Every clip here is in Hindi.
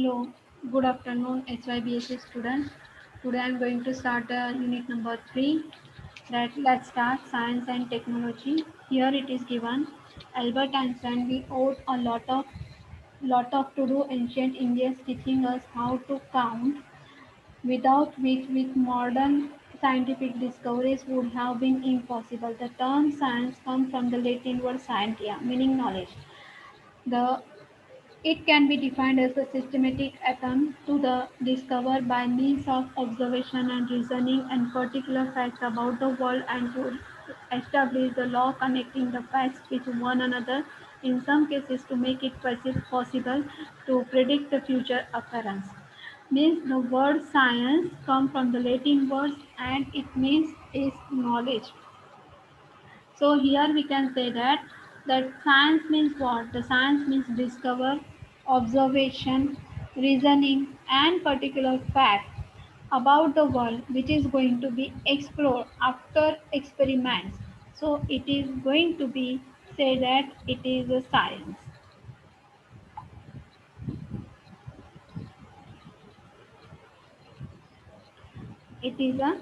Hello, good afternoon, HYBSC students. Today I am going to start unit number 3. Let's start science and technology. Here it is given. Albert Einstein we owed a lot of to do ancient Indians teaching us how to count, without which with modern scientific discoveries would have been impossible. The term science comes from the Latin word scientia, meaning knowledge. The It can be defined as a systematic attempt to discover by means of observation and reasoning and particular facts about the world and to establish the law connecting the facts with one another, in some cases to make it possible to predict the future occurrence. Means the word science comes from the Latin words and it means is knowledge. So here we can say that science means what? The science means discover, observation, reasoning, and particular fact about the world which is going to be explored after experiments. So it is going to be say that it is a science. It is a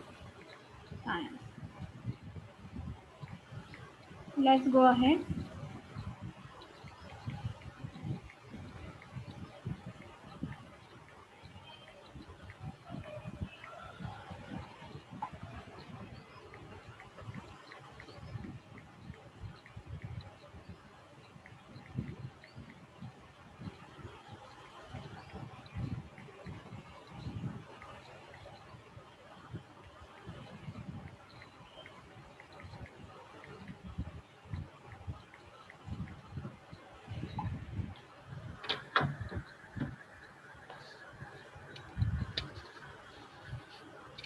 science. Let's go ahead.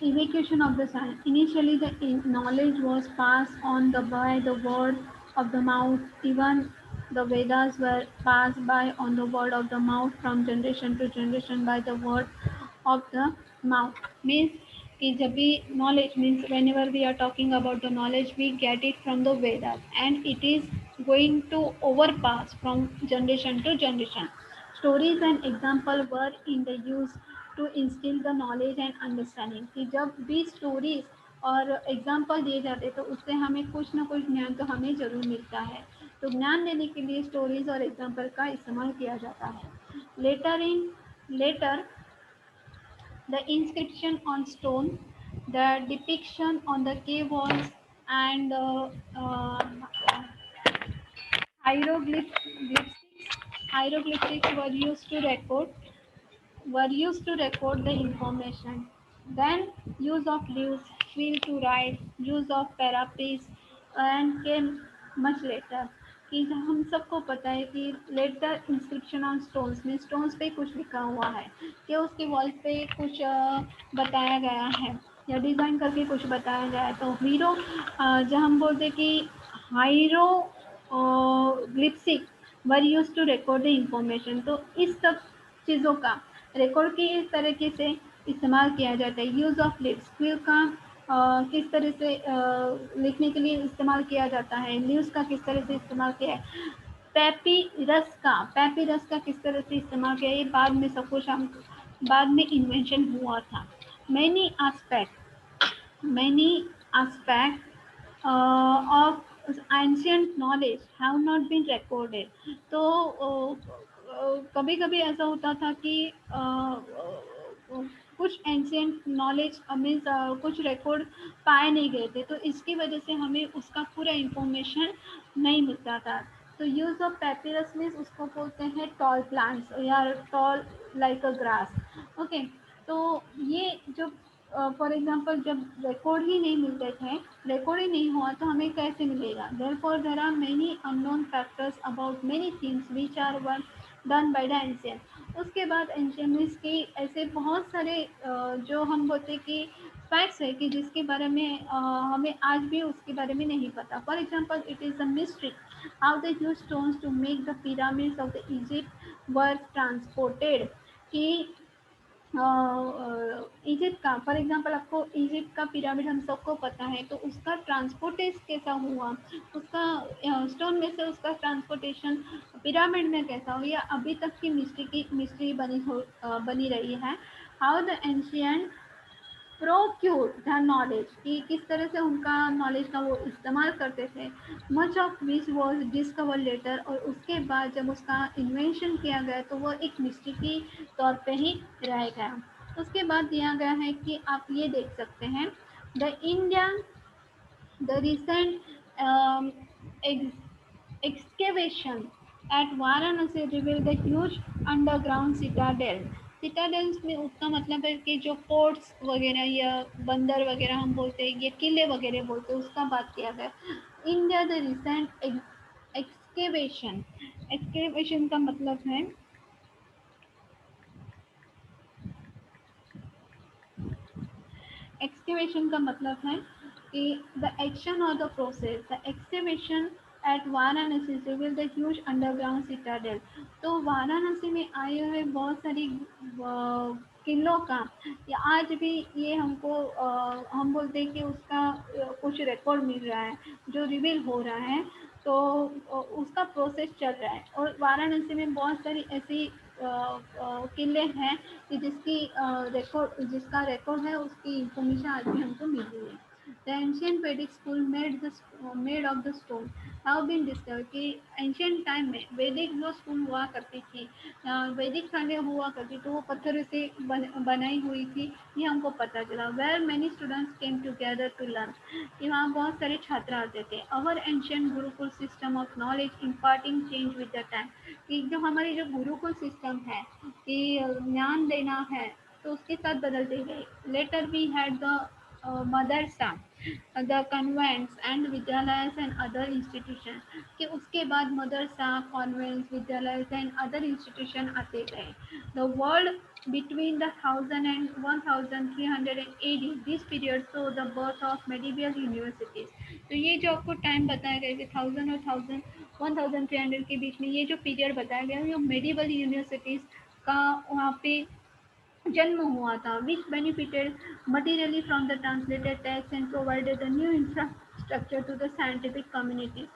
Evacuation of the science. Initially, the knowledge was passed on by the word of the mouth. Even the Vedas were passed by on the word of the mouth from generation to generation by the word of the mouth. Means कि जब भी knowledge means whenever we are talking about the knowledge, we get it from the Vedas, and it is going to overpass from generation to generation. Stories and example were in the use to instill the knowledge and understanding कि जब भी स्टोरीज और एग्जाम्पल दिए जाते हैं तो उससे हमें कुछ ना कुछ ज्ञान तो हमें जरूर मिलता है. तो ज्ञान देने के लिए स्टोरीज और एग्जाम्पल का इस्तेमाल किया जाता है. Later the inscription on stone, the depiction on the cave walls, and hieroglyphics. Hieroglyphics were used to record the information. Then use of leaves, quill to write, use of paraphrase, and came much later. कि हम सबको पता है कि लेटर इंस्क्रिप्शन ऑन स्टोन्स में स्टोन्स पे कुछ लिखा हुआ है कि उसके वॉल पे कुछ बताया गया है या डिज़ाइन करके कुछ बताया गया है. तो हीरो जब हम बोलते कि hieroglyphics were used to record the information, तो इस सब चीज़ों का रिकॉर्ड की इस तरीके से इस्तेमाल किया जाता है. यूज़ ऑफ लिप्स, क्विल का किस तरह से लिखने के लिए इस्तेमाल किया जाता है, लीव्स का किस तरह से इस्तेमाल किया है, पैपी रस का किस तरह से इस्तेमाल किया, ये बाद में सब कुछ हम बाद में इन्वेंशन हुआ था. Many aspect of ancient knowledge have not been recorded. तो कभी कभी ऐसा होता था कि कुछ एंशियंट नॉलेज मीन्स कुछ रिकॉर्ड पाए नहीं गए थे, तो इसकी वजह से हमें उसका पूरा इंफॉर्मेशन नहीं मिलता था. तो यूज़ ऑफ पेपिरस मीन्स उसको बोलते हैं टॉल प्लांट्स या tall like a grass. Okay. तो ये जो फॉर एग्जाम्पल जब रिकॉर्ड ही नहीं मिलते थे, रिकॉर्ड ही नहीं हुआ तो हमें कैसे मिलेगा. There are many unknown factors about many things which are one done by the ancient. उसके बाद एंशियंट की ऐसे बहुत सारे जो हम बोलते कि फैक्ट्स है कि जिसके बारे में हमें आज भी उसके बारे में नहीं पता. For example it is a mystery how the use stones to make the pyramids of the Egypt were transported. कि इजिप्ट का फॉर एग्जांपल आपको इजिप्ट का पिरामिड हम सबको पता है, तो उसका ट्रांसपोर्टेशन कैसा हुआ, उसका स्टोन में से उसका ट्रांसपोर्टेशन पिरामिड में कैसा हुआ, या अभी तक की मिस्ट्री बनी रही है। How the ancient procure the knowledge, कि किस तरह से उनका नॉलेज का वो इस्तेमाल करते थे। Much of which was discover later, और उसके बाद जब उसका इन्वेंशन किया गया तो वो एक मिस्ट्री की तौर पे ही रह गया। उसके बाद दिया गया है कि आप ये देख सकते हैं, the India the recent excavation at Varanasi revealed the huge underground citadel. सिटाडेल्स में उसका मतलब है कि जो फोर्ट्स वगैरह या बंदर वगैरह हम बोलते हैं, या किले वगैरह बोलते हैं, उसका बात किया गया। India the recent excavation, excavation का मतलब है, एक्सकेवेशन का मतलब है कि द एक्शन और the process, the excavation at Varanasi reveal the huge underground citadel. तो वाराणसी में आए हुए बहुत सारी किलों का, या आज भी ये हमको हम बोलते हैं कि उसका कुछ रिकॉर्ड मिल रहा है जो रिवील हो रहा है, तो उसका प्रोसेस चल रहा है। और वाराणसी में बहुत सारी ऐसी किले हैं कि जिसका रिकॉर्ड है, उसकी इंफॉर्मेशन आज भी हमको मिल रही है। The ancient Vedic school made of the stone have been discovered, कि एंशियंट टाइम में वैदिक जो स्कूल हुआ करती थी, वैदिक शालें हुआ करती, तो वो पत्थर से बनाई हुई थी, ये हमको पता चला। Where many students came together to learn, कि वहाँ बहुत सारे छात्र आते थे। Our ancient gurukul system of knowledge imparting change with the time, कि जो हमारी जो गुरुकुल सिस्टम है कि ज्ञान देना है, तो उसके साथ बदलते गए। Later we had the madrasa, the convents and vidyalaya and other institution, कि उसके बाद madrasa, convents, vidyalaya and other institution आते गए। The world between the 1000 and 1300 AD, this period so the birth of medieval universities. तो ये जो आपको टाइम बताया गया कि 1000 और 1300 के बीच में ये जो पीरियड बताया गया, ये मेडिवल यूनिवर्सिटीज का वहाँ पे जन्म हुआ था, which benefited materially from the translated text and provided the new infrastructure to the scientific community.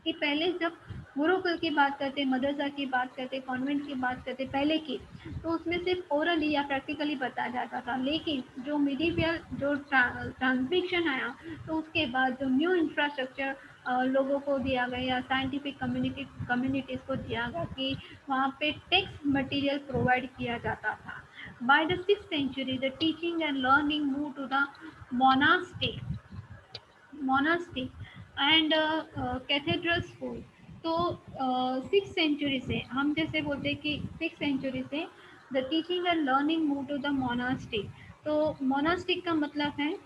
कि पहले जब गुरुकुल की बात करते, मदरसा की बात करते, कॉन्वेंट की बात करते पहले की, तो उसमें सिर्फ ओरली या प्रैक्टिकली बताया जाता था। लेकिन जो मिडिवियल जो ट्रांसमिशन आया, तो उसके बाद जो न्यू इंफ्रास्ट्रक्चर लोगों को दिया गया, या साइंटिफिक कम्युनिटीज़ को दिया गया, कि वहाँ पे टेक्स्ट मटेरियल प्रोवाइड किया जाता था। By the 6th century the teaching and learning moved to the monastic monastic and cathedral school. तो 6th सेंचुरी से, हम जैसे बोलते हैं कि 6th सेंचुरी से the teaching and learning move to the monastic. तो मोनास्टिक का मतलब है,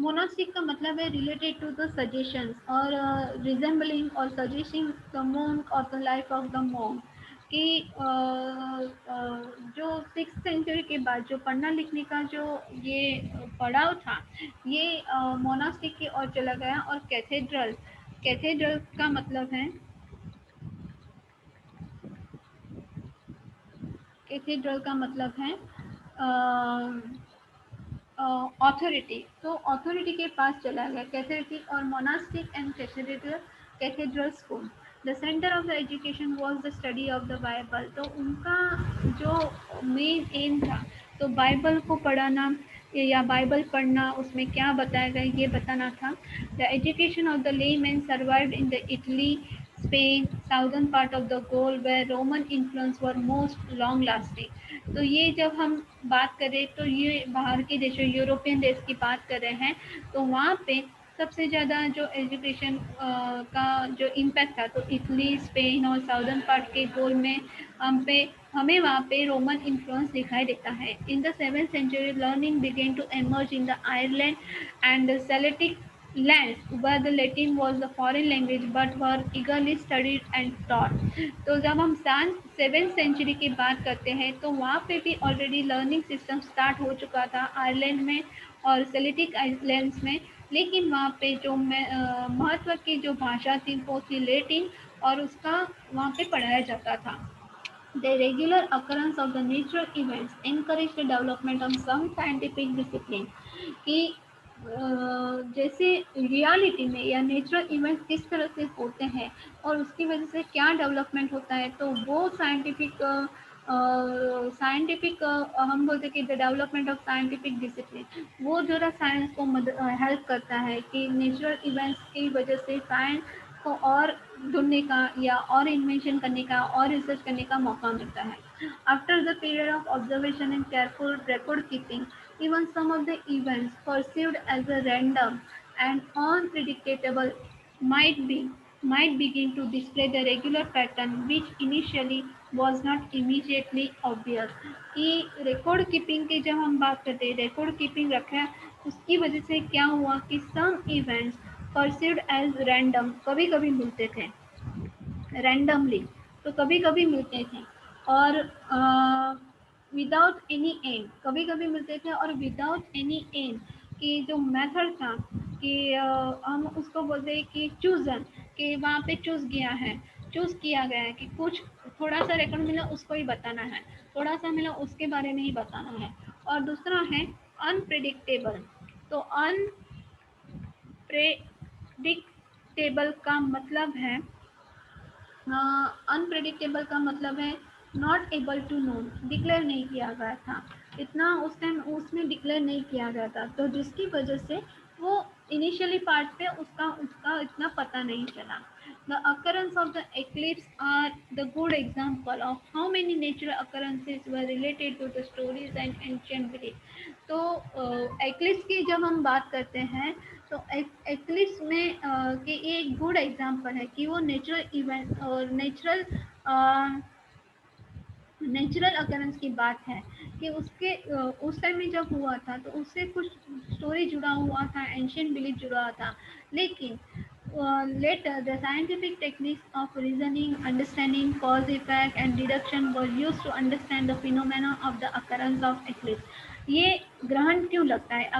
मोनास्टिक का मतलब है रिलेटेड टू द सजेशंस और रिजेंबलिंग और सजेशिंग द मोंक और the life of the monk, कि जो 6th सेंचुरी के बाद जो पढ़ना लिखने का जो ये पड़ाव था, ये मोनास्टिक की ओर चला गया। और कैथेड्रल, कैथेड्रल का मतलब है, कैथेड्रल का मतलब है ऑथोरिटी, तो ऑथोरिटी के पास चला गया कैथेड्रल। और monastic and cathedral school, the centre of the education was the study of the Bible. तो उनका जो मेन एम था, तो बाइबल को पढ़ाना या बाइबल पढ़ना, उसमें क्या बताया गया ये बताना था। The education of the layman survived in the Italy, Spain, southern part of the Gaul where Roman influence were most long lasting. तो ये जब हम बात करें, तो ये बाहर के देशों, यूरोपियन देश की बात कर रहे हैं, तो वहाँ पे सबसे ज़्यादा जो एजुकेशन का जो इम्पैक्ट था, तो इटली, स्पेन और साउदर्न पार्ट के गोल में हमें वहाँ पे रोमन इन्फ्लुएंस दिखाई देता है। In the 7th century learning began to emerge in the Ireland and Celtic lands where the Latin was the foreign language but were eagerly studied and taught. तो जब हम 7th सेंचुरी की बात करते हैं तो वहाँ पे भी ऑलरेडी लर्निंग सिस्टम स्टार्ट हो चुका था आयरलैंड में और सेलेटिक आइलैंड्स में, लेकिन वहाँ पे जो महत्व की जो भाषा थी वो थी लेटिन और उसका वहाँ पे पढ़ाया जाता था. The regular occurrence of the natural events encourage the development of some scientific discipline. कि जैसे रियलिटी में या नेचुरल इवेंट्स किस तरह से होते हैं और उसकी वजह से क्या डेवलपमेंट होता है, तो वो साइंटिफिक हम बोलते हैं कि the development of scientific discipline, वो जो है साइंस को हेल्प करता है कि नेचुरल इवेंट्स की वजह से साइंस को और ढूंढने का या और इन्वेंशन करने का और रिसर्च करने का मौका मिलता है. After the period of observation and careful record keeping, even some of the events perceived as a random and unpredictable might be might begin to display the regular pattern which initially was not immediately obvious. कि रिकॉर्ड कीपिंग की जब हम बात करते हैं, रिकॉर्ड कीपिंग रखा, उसकी वजह से क्या हुआ कि some events perceived as random कभी कभी मिलते थे, रैंडमली तो कभी कभी मिलते थे, और विदाउट एनी एंड कभी कभी मिलते थे, और विदाउट एनी एंड कि जो मेथड था कि हम उसको बोलते हैं कि चूजन, कि वहाँ पे चूज किया है, चूज किया गया है कि कुछ थोड़ा सा रिकॉर्ड मिला उसको ही बताना है, थोड़ा सा मिला उसके बारे में ही बताना है. और दूसरा है अनप्रिडिक्टेबल. तो अनप्रेडिक्टेबल का मतलब है, अनप्रेडिक्टेबल का मतलब है not able to know, declare नहीं किया गया था, इतना उस टाइम उसमें डिक्लेयर नहीं किया गया था, तो जिसकी वजह से वो इनिशियली पार्ट पे उसका उसका इतना पता नहीं चला. The occurrence of the eclipse are the good example of how many natural occurrences were related to the stories and ancient belief. तो एक्लिप्स की जब हम बात करते हैं तो एक्लिप्स में कि ये एक गुड एग्जांपल है कि वो नेचुरल इवेंट और नेचुरल अकरेंस की बात है कि उसके उस टाइम में जब हुआ था तो उससे कुछ स्टोरी जुड़ा हुआ था, एंशियंट बिलीफ जुड़ा हुआ था, लेकिन later the scientific techniques of reasoning, understanding cause effect and deduction were used to understand the phenomena of the occurrence of eclipse. ये ग्रहण क्यों लगता है,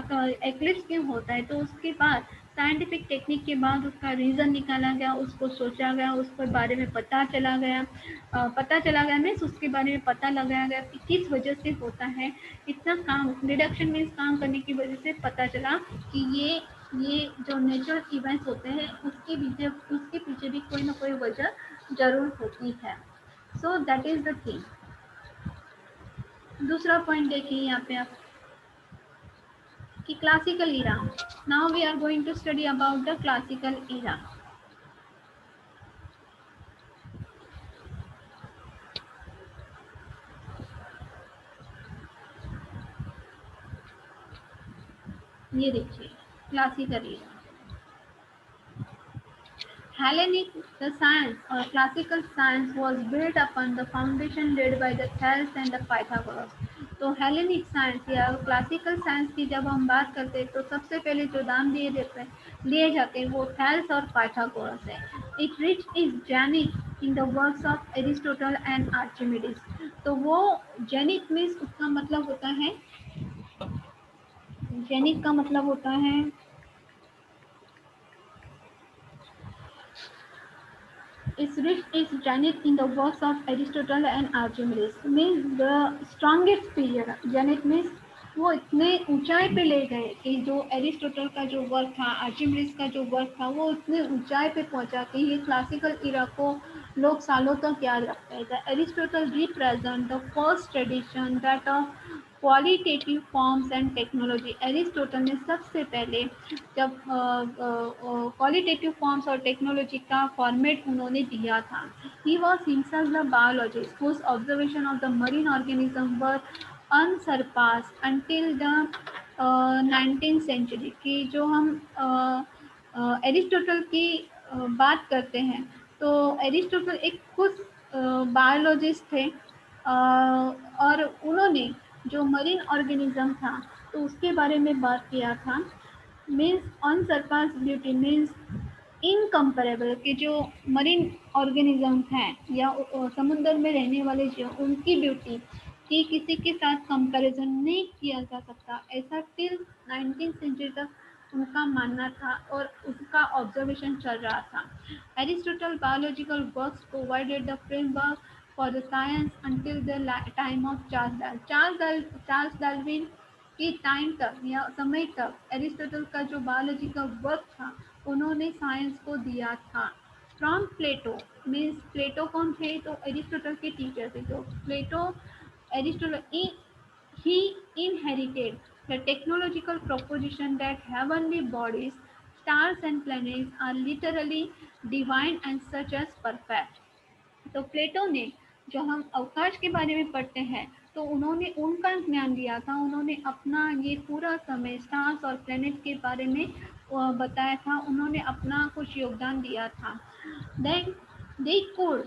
एक्लिप्स क्यों होता है, तो उसके बाद साइंटिफिक टेक्निक के बाद उसका रीज़न निकाला गया, उसको सोचा गया, उसके बारे में पता चला गया मीन्स उसके बारे में पता लगाया गया कि किस वजह से होता है. इतना काम डिडक्शन मीन्स काम करने की वजह से पता चला कि ये जो नेचुरल इवेंट्स होते हैं उसके पीछे भी कोई ना कोई वजह जरूर होती है. So that is the thing. दूसरा पॉइंट देखिए यहाँ पे आप कि classical era. Now we are going to study about the classical era. ये देखिए classical era. Hellenic, the science or classical science was built upon the foundation laid by the Thales and the Pythagoras. तो हेलेनिक साइंस या क्लासिकल साइंस की जब हम बात करते हैं तो सबसे पहले जो नाम लिए जाते हैं वो थैल्स और पाइथागोरस है. It reached its zenith in the works of Aristotle and Archimedes. तो वो जेनिक मीन्स उसका मतलब होता है, जेनिक का मतलब होता है is rich is Janet in the works of Aristotle and Archimedes. Means the strongest period. Janet means वो इतने ऊंचाई पे ले गए कि जो एरिस्टोटल का जो वर्क था, आर्चिमिडीज का जो वर्क था, वो इतने ऊंचाई पे पहुंचा कि ये क्लासिकल इरा को लोग सालों तक याद रखते हैं. The Aristotle represent the first tradition that of qualitative forms and technology. Aristotle ने सबसे पहले जब क्वालिटेटिव फॉर्म्स और टेक्नोलॉजी का फॉर्मेट उन्होंने दिया था. He was himself the biologist whose observation of the marine organism were unsurpassed until the 19th century. की जो हम एरिस्टोटल की बात करते हैं तो एरिस्टोटल एक खुद बायोलॉजिस्ट थे, और उन्होंने जो मरीन ऑर्गेनिज्म था तो उसके बारे में बात किया था. मीन्स अनसरपास ब्यूटी मीन्स इनकम्पेरेबल कि जो मरीन ऑर्गेनिजम्स हैं या समुद्र में रहने वाले जीव उनकी ब्यूटी की किसी के साथ कंपैरिजन नहीं किया जा सकता, ऐसा टिल 19th सेंचुरी तक उनका मानना था और उसका ऑब्जर्वेशन चल रहा था। Aristotle biological works provided the framework for the science until the time of Charles Darwin कि टाइम तक या समय तक एरिस्टोटल का जो बायोलॉजी का वर्क था उन्होंने साइंस को दिया था। फ्रॉम प्लेटो मीन्स प्लेटो कौन थे, तो एरिस्टोटल के टीचर थे। तो Plato Aristotle he inherited the technological proposition that heavenly bodies, stars and planets are literally divine and such as perfect। तो प्लेटो ने, जो हम अवकाश के बारे में पढ़ते हैं, तो उन्होंने उनका ज्ञान दिया था, उन्होंने अपना ये पूरा समय स्टार्स और प्लैनेट के बारे में बताया था, उन्होंने अपना कुछ योगदान दिया था। Then they could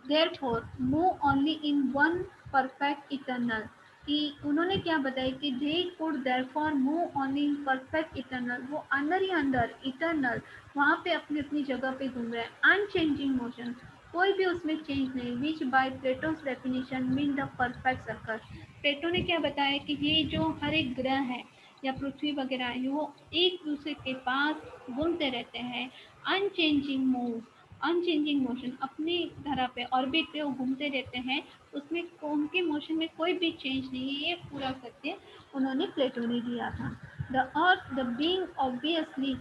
therefore move only in one perfect eternal कि उन्होंने क्या बताया कि they could therefore move only in perfect eternal, वो अंदर ही अंदर इटर्नल वहाँ पे अपनी अपनी जगह पे घूम रहे हैं, अनचेंजिंग मोशन कोई भी उसमें चेंज नहीं, which by Plato's definition mean the perfect circle. Plato ने क्या बताया कि ये जो हर एक ग्रह है या पृथ्वी वगैरह है वो एक दूसरे के पास घूमते रहते हैं, अनचेंजिंग मूव अनचेंजिंग मोशन अपनी धरा पे ऑर्बिट पे वो घूमते रहते हैं, उसमें उनके मोशन में कोई भी चेंज नहीं है, ये पूरा सत्य उन्होंने प्लेटो ने दिया था। The earth the being obviously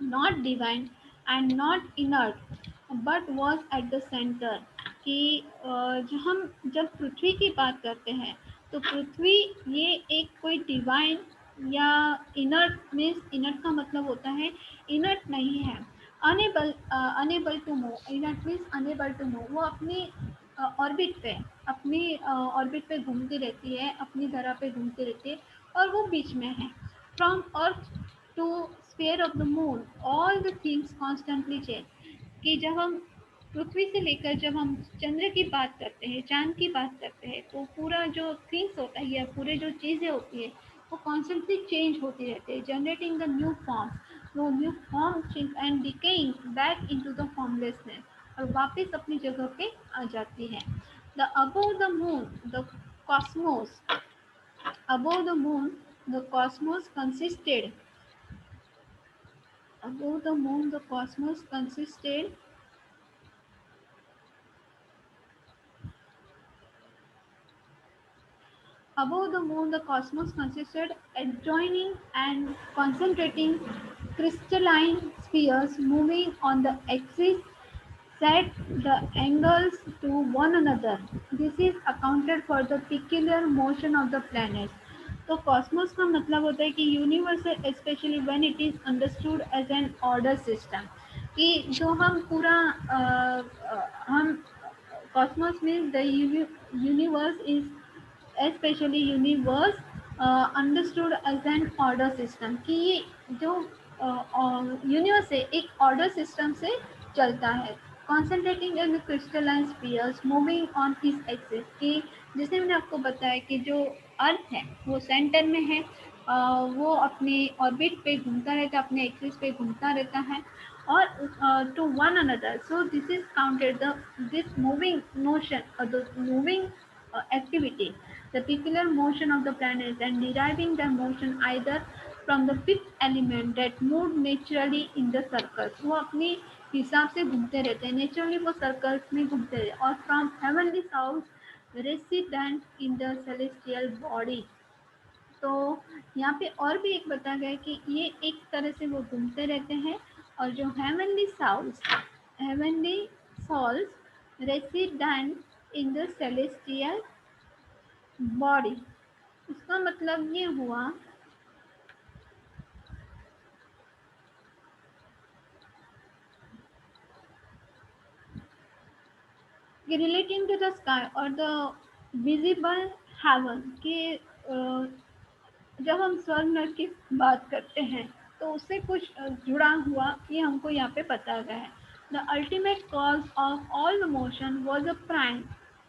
not divine and not inert but was at the centre कि जो हम जब पृथ्वी की बात करते हैं तो पृथ्वी ये एक कोई डिवाइन या इनर्ट मीन्स इनर्ट का मतलब होता है इनर्ट नहीं है, unable to move, inert means unable to move, वो अपनी ऑर्बिट पे अपनी ऑर्बिट पे घूमती रहती है, अपनी धरा पे घूमती रहती है और वो बीच में है। From earth to sphere of the moon all the things constantly change कि जब हम पृथ्वी से लेकर जब हम चंद्र की बात करते हैं, चांद की बात करते हैं, तो पूरा जो थिंग्स होता है या पूरे जो चीज़ें होती है वो कॉन्स्टेंटली चेंज होती रहती है, जनरेटिंग द न्यू फॉर्म, वो new form change and decaying back into the formlessness और वापस अपनी जगह पे आ जाती है। The above the moon the Cosmos above the moon the cosmos consisted above the moon the cosmos consisted above the moon the cosmos consisted adjoining and concentrating crystalline spheres moving on the axis set the angles to one another. This is accounted for the peculiar motion of the planets. तो कॉस्मोस का मतलब होता है कि universe specially when it is understood as an order system कि जो हम पूरा हम cosmos means the universe is especially universe understood as an order system कि ये जो यूनिवर्स है एक ऑर्डर सिस्टम से चलता है, concentrating in crystalline spheres moving on his axis कि जैसे मैंने आपको बताया कि जो अर्थ है वो सेंटर में है, वो अपने ऑर्बिट पे घूमता रहता है, अपने एक्सिस पे घूमता रहता है और to one another, so this is counted the this moving motion the moving activity, the peculiar motion of the planets and deriving their motion either from the fifth element that moved naturally in the circles, वो अपने हिसाब से घूमते रहते हैं, नेचुरली वो सर्कल्स में घूमते रहते हैं और from heavenly south resident in the celestial body. तो यहाँ पे और भी एक बताया गया है कि ये एक तरह से वो घूमते रहते हैं और जो heavenly souls resident in the celestial body, उसका मतलब ये हुआ कि रिलेटिंग टू द स्काई और द विजिबल हेवन कि जब हम स्वर्ग नर्क की बात करते हैं तो उससे कुछ जुड़ा हुआ ये हमको यहाँ पे बताया गया है। The ultimate cause of all the motion was a prime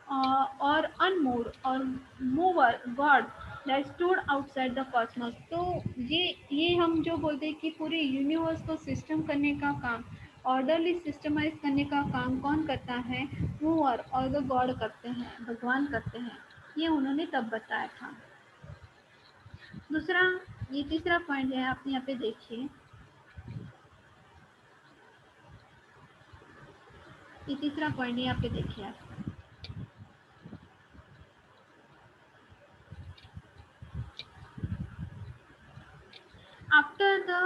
और अनमूव्ड और mover god that stood outside the cosmos. तो ये हम जो बोलते हैं कि पूरे यूनिवर्स को सिस्टम करने का काम, ऑर्डरली सिस्टमाइज करने का काम कौन करता है? मूवर और द गॉड करते हैं, भगवान करते हैं। ये उन्होंने तब बताया था। दूसरा, ये तीसरा पॉइंट है, आप यहाँ पे देखिए, ये तीसरा पॉइंट यहाँ पे देखिए आप। After the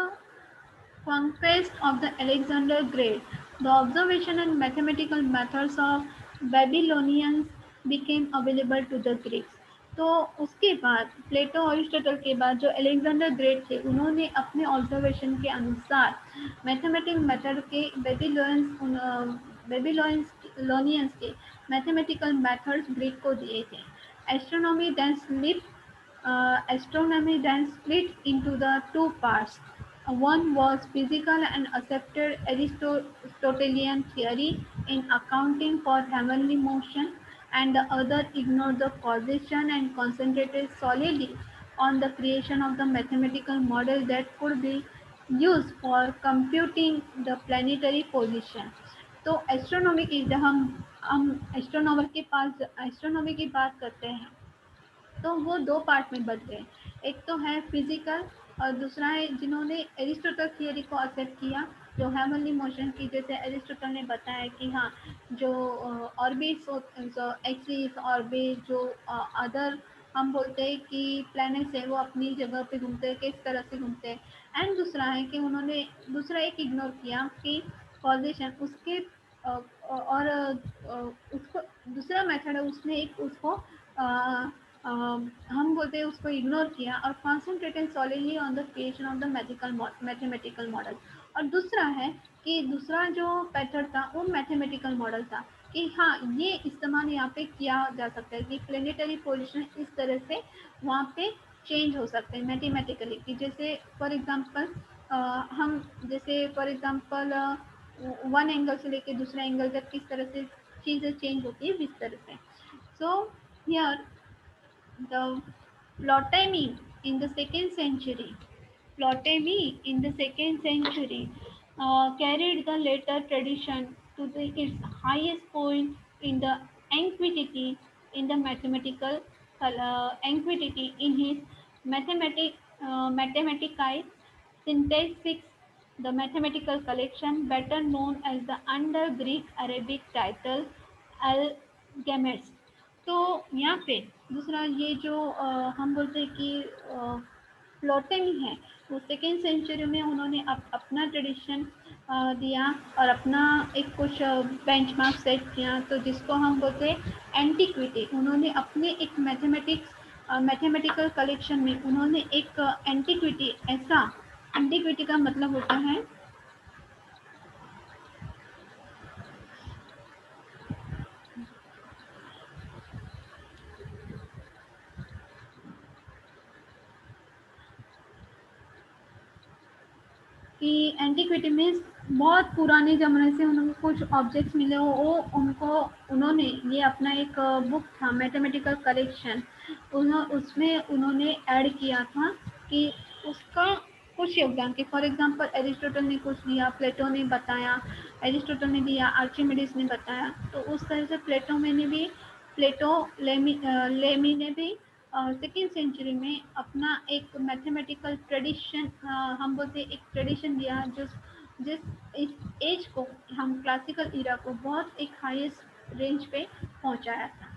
conquest of the Alexander Great, the observation and mathematical methods of Babylonians became available to the Greeks. तो उसके बाद प्लेटो और अरिस्टोटल के बाद जो अलेक्जेंडर ग्रेट थे, उन्होंने अपने ऑब्जर्वेशन के अनुसार मैथमेटिक मेथड के बेबीलोनियंस के मैथमेटिकल मेथड्स ग्रीक को दिए थे। Astronomy then split into the two parts. One was physical and accepted Aristotelian theory in accounting for heavenly motion, and the other ignored the causation and concentrated solely on the creation of the mathematical model that could be used for computing the planetary position. तो एस्ट्रोनॉमी की जब हम एस्ट्रोनॉमर के पास एस्ट्रोनॉमी की बात करते हैं, तो वो दो पार्ट में बट गए। एक तो है फिजिकल, और दूसरा है जिन्होंने एरिस्टोटल थियरी को एक्सेप्ट किया, जो हेवनली मोशन की, जैसे एरिस्टोटल ने बताया कि हाँ, जो ऑर्बिट्स, जो एक्सिस ऑर्बिट, जो अदर हम बोलते हैं कि प्लैनेट्स है, वो अपनी जगह पे घूमते हैं, किस तरह से घूमते हैं। एंड दूसरा है कि उन्होंने दूसरा एक इग्नोर किया कि कॉजेशन उसके और उसको दूसरा मेथड है, उसने एक उसको हम बोलते हैं उसको इग्नोर किया और concentrated solidly on the creation of the mathematical model. और दूसरा है कि दूसरा जो पैटर्न था वो मैथमेटिकल मॉडल था कि हाँ, ये इस्तेमाल यहाँ पे किया जा सकता है कि प्लेनेटरी पोजिशन इस तरह से वहाँ पे चेंज हो सकते हैं मैथमेटिकली, कि जैसे फॉर एग्जांपल हम जैसे फॉर एग्जांपल वन एंगल से लेके दूसरा एंगल तक किस तरह से चीज़ें चेंज होती है, इस तरह से। So here the Ptolemy in the second century, Ptolemy in the second century carried the later tradition to its highest point in the antiquity in the mathematical antiquity in his Mathematicae Synthesis, the mathematical collection, better known as the under Greek Arabic title Algemes। तो यहाँ पे दूसरा ये जो हम बोलते हैं कि प्लोटेमी है, वो सेकेंड सेंचुरी में उन्होंने अपना ट्रेडिशन दिया और अपना एक कुछ बेंचमार्क सेट किया, तो जिसको हम बोलते हैं एंटीक्विटी। उन्होंने अपने एक मैथमेटिकल कलेक्शन में उन्होंने एक एंटीक्विटी, ऐसा एंटीक्विटी का मतलब होता है कि एंटीक्विटी मीन्स बहुत पुराने ज़माने से उनको कुछ ऑब्जेक्ट्स मिले हो, वो उनको उन्होंने ये अपना एक बुक था मैथमेटिकल कलेक्शन, उसमें उन्होंने ऐड किया था कि उसका कुछ योगदान, कि फॉर एग्जांपल एरिस्टोटल ने कुछ दिया, प्लेटो ने बताया, एरिस्टोटल ने दिया, आर्चिमिडीज ने बताया, तो उस तरह से प्लेटो लेमी ने भी सेकेंड सेंचुरी में अपना एक मैथमेटिकल ट्रेडिशन, हम बोलते एक ट्रेडिशन दिया, जो जिस इस एज को हम क्लासिकल इरा को बहुत एक हाईएस्ट रेंज पे पहुंचाया था।